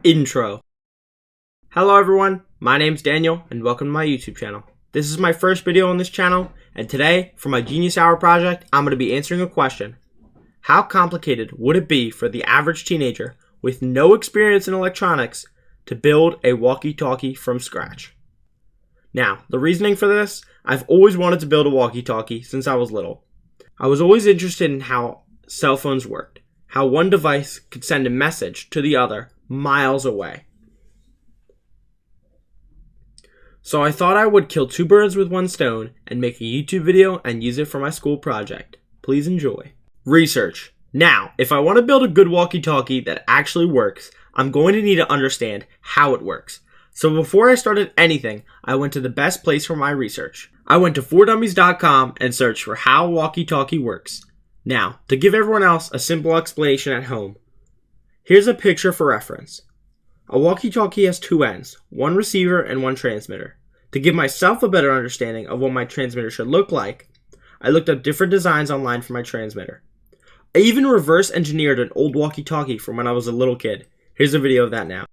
Intro. Hello everyone, my name's Daniel and welcome to my YouTube channel. This is my first video on this channel, and today, for my Genius Hour project, I'm going to be answering a question. How complicated would it be for the average teenager with no experience in electronics to build a walkie-talkie from scratch? Now, the reasoning for this, I've always wanted to build a walkie-talkie since I was little. I was always interested in how cell phones worked, how one device could send a message to the other miles away. So I thought I would kill two birds with one stone and make a YouTube video and use it for my school project. Please enjoy. Research. Now, if I want to build a good walkie-talkie that actually works, I'm going to need to understand how it works. So before I started anything, I went to the best place for my research. I went to 4dummies.com and searched for how a walkie-talkie works. Now, to give everyone else a simple explanation at home, here's a picture for reference. A walkie-talkie has two ends, one receiver and one transmitter. To give myself a better understanding of what my transmitter should look like, I looked up different designs online for my transmitter. I even reverse engineered an old walkie-talkie from when I was a little kid. Here's a video of that now.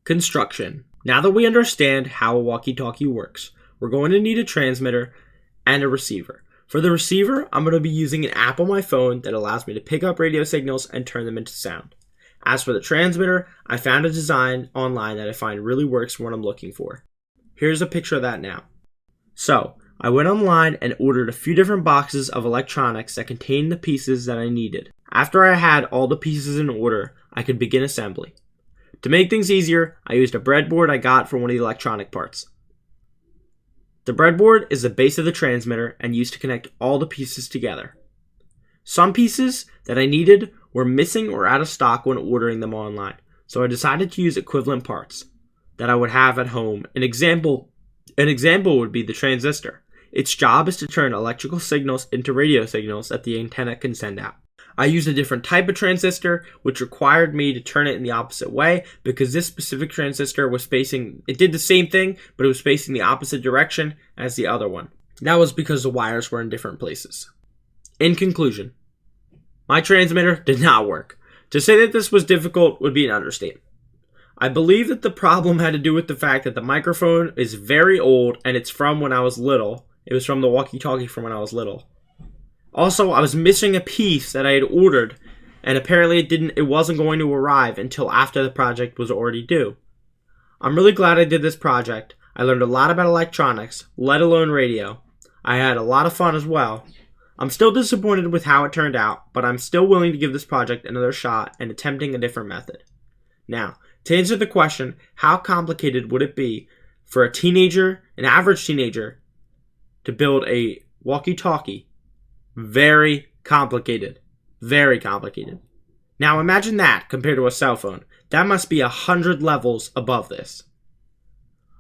Construction. Now that we understand how a walkie-talkie works, we're going to need a transmitter and a receiver. For the receiver, I'm going to be using an app on my phone that allows me to pick up radio signals and turn them into sound. As for the transmitter, I found a design online that I find really works for what I'm looking for. Here's a picture of that now. So, I went online and ordered a few different boxes of electronics that contained the pieces that I needed. After I had all the pieces in order, I could begin assembly. To make things easier, I used a breadboard I got from one of the electronic parts. The breadboard is the base of the transmitter and used to connect all the pieces together. Some pieces that I needed were missing or out of stock when ordering them online, so I decided to use equivalent parts that I would have at home. An example would be the transistor. Its job is to turn electrical signals into radio signals that the antenna can send out. I used a different type of transistor, which required me to turn it in the opposite way because this specific transistor was it did the same thing, but it was facing the opposite direction as the other one. That was because the wires were in different places. In conclusion, my transmitter did not work. To say that this was difficult would be an understatement. I believe that the problem had to do with the fact that the microphone is very old and it's from when I was little. It was from the walkie-talkie from when I was little. Also, I was missing a piece that I had ordered, and apparently it wasn't going to arrive until after the project was already due. I'm really glad I did this project. I learned a lot about electronics, let alone radio. I had a lot of fun as well. I'm still disappointed with how it turned out, but I'm still willing to give this project another shot and attempting a different method. Now, to answer the question, how complicated would it be for an average teenager, to build a walkie-talkie? Very complicated. Very complicated. Now imagine that compared to a cell phone. That must be 100 levels above this.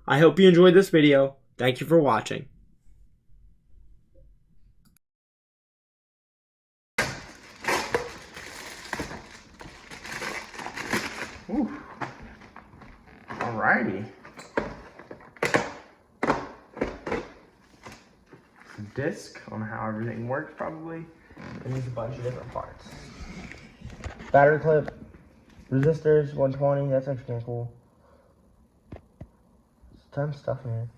I hope you enjoyed this video. Thank you for watching. Ooh. Alrighty. Disc on how everything works probably, and there's a bunch of different parts. Battery clip, resistors, 120, that's actually kind of cool. There's a ton of stuff in here.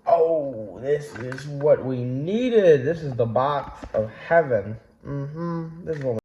Oh, this is what we needed. This is the box of heaven. This is what